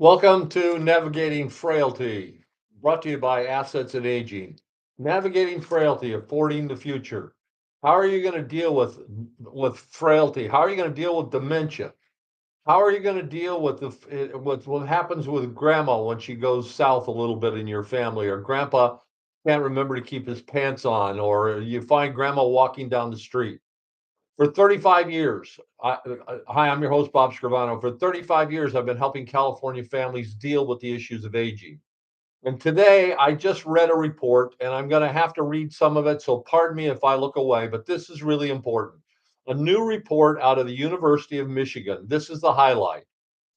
Welcome to Navigating Frailty, brought to you by Assets and Aging. Navigating Frailty, affording the future. How are you going to deal with frailty? How are you going to deal with dementia? How are you going to deal with with what happens with grandma when she goes south a little bit in your family, or grandpa can't remember to keep his pants on, or you find grandma walking down the street? For 35 years, hi, I'm your host, Bob Scrivano. For 35 years, I've been helping California families deal with the issues of aging. And today, I just read a report, and I'm going to have to read some of it. So, pardon me if I look away, but this is really important. A new report out of the University of Michigan. This is the highlight.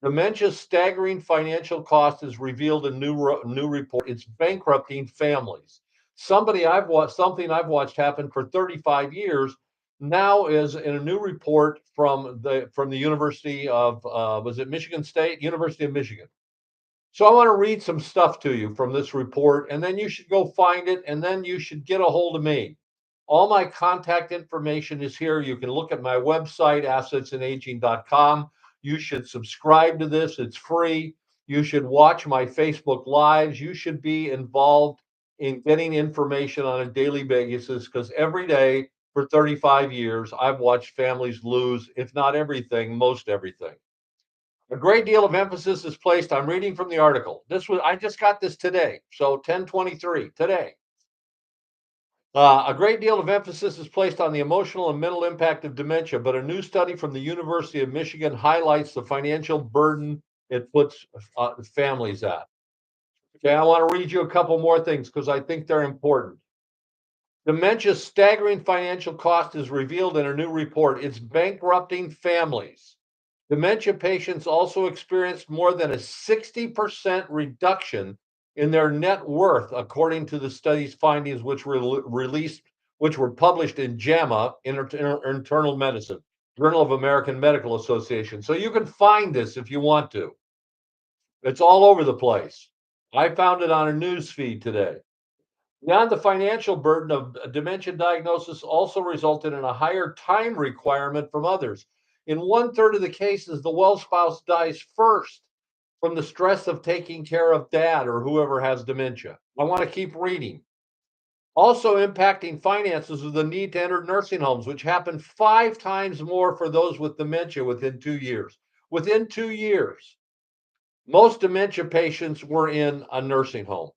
Dementia's staggering financial cost is revealed in new report. It's bankrupting families. Something I've watched happen for 35 years now is in a new report from the University of was it Michigan State University of Michigan. So I want to read some stuff to you from this report, and then you should go find it, and then you should get a hold of me. All my contact information is here. You can look at my website, assetsandaging.com. You should subscribe to this, it's free. You should watch my Facebook Lives. You should be involved in getting information on a daily basis because every day for 35 years, I've watched families lose, if not everything, most everything. A great deal of emphasis is placed. I'm reading from the article. I just got this today, so 1023 today. A great deal of emphasis is placed on the emotional and mental impact of dementia, but a new study from the University of Michigan highlights the financial burden it puts families at. Okay, I want to read you a couple more things because I think they're important. Dementia's staggering financial cost is revealed in a new report. It's bankrupting families. Dementia patients also experienced more than a 60% reduction in their net worth, according to the study's findings, which were published in JAMA, Internal Medicine, Journal of American Medical Association. So you can find this if you want to. It's all over the place. I found it on a news feed today. Beyond the financial burden of a dementia diagnosis also resulted in a higher time requirement from others. In one-third of the cases, the well spouse dies first from the stress of taking care of dad or whoever has dementia. I want to keep reading. Also impacting finances is the need to enter nursing homes, which happened 5 times more for those with dementia within 2 years. Within 2 years, most dementia patients were in a nursing home.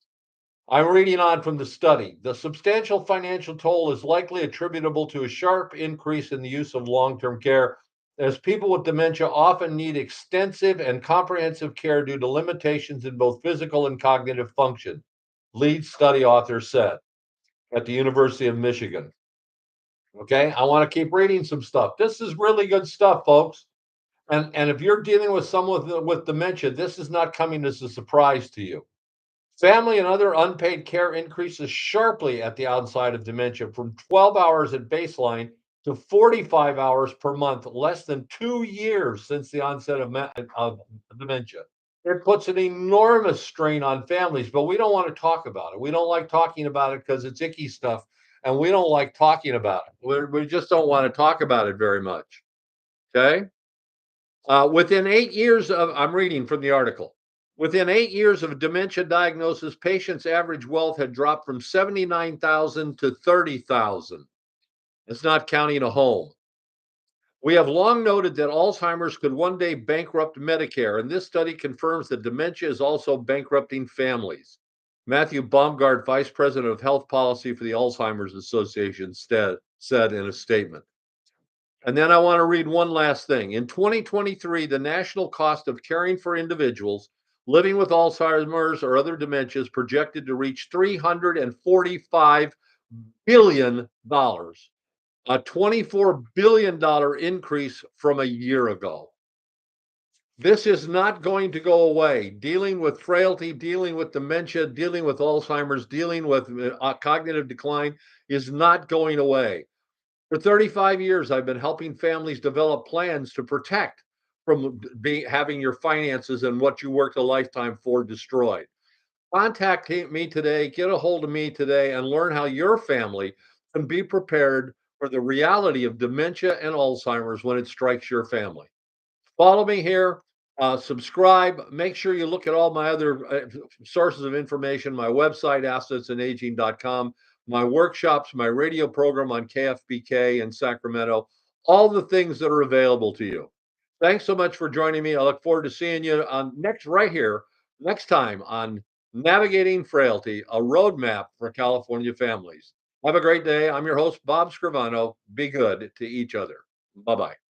I'm reading on from the study. The substantial financial toll is likely attributable to a sharp increase in the use of long term care, as people with dementia often need extensive and comprehensive care due to limitations in both physical and cognitive function, lead study author said at the University of Michigan. Okay, I want to keep reading some stuff. This is really good stuff, folks. And if you're dealing with someone with dementia, this is not coming as a surprise to you. Family and other unpaid care increases sharply at the onset of dementia from 12 hours at baseline to 45 hours per month, less than 2 years since the onset of dementia. It puts an enormous strain on families, but we don't want to talk about it. We don't like talking about it because it's icky stuff, and we don't like talking about it. We just don't want to talk about it very much. Okay. Within 8 years of, I'm reading from the article. Within 8 years of dementia diagnosis, patients' average wealth had dropped from 79,000 to 30,000. It's not counting a home. We have long noted that Alzheimer's could one day bankrupt Medicare, and this study confirms that dementia is also bankrupting families. Matthew Baumgart, Vice President of Health Policy for the Alzheimer's Association, said in a statement. And then I want to read one last thing. In 2023, the national cost of caring for individuals living with Alzheimer's or other dementia is projected to reach $345 billion, a $24 billion increase from a year ago. This is not going to go away. Dealing with frailty, dealing with dementia, dealing with Alzheimer's, dealing with cognitive decline is not going away. For 35 years, I've been helping families develop plans to protect from having your finances and what you worked a lifetime for destroyed. Contact me today, get a hold of me today, and learn how your family can be prepared for the reality of dementia and Alzheimer's when it strikes your family. Follow me here. Subscribe. Make sure you look at all my other sources of information, my website, assetsandaging.com, my workshops, my radio program on KFBK in Sacramento, all the things that are available to you. Thanks so much for joining me. I look forward to seeing you on next, right here, next time on Navigating Frailty, a roadmap for California families. Have a great day. I'm your host, Bob Scrivano. Be good to each other. Bye bye.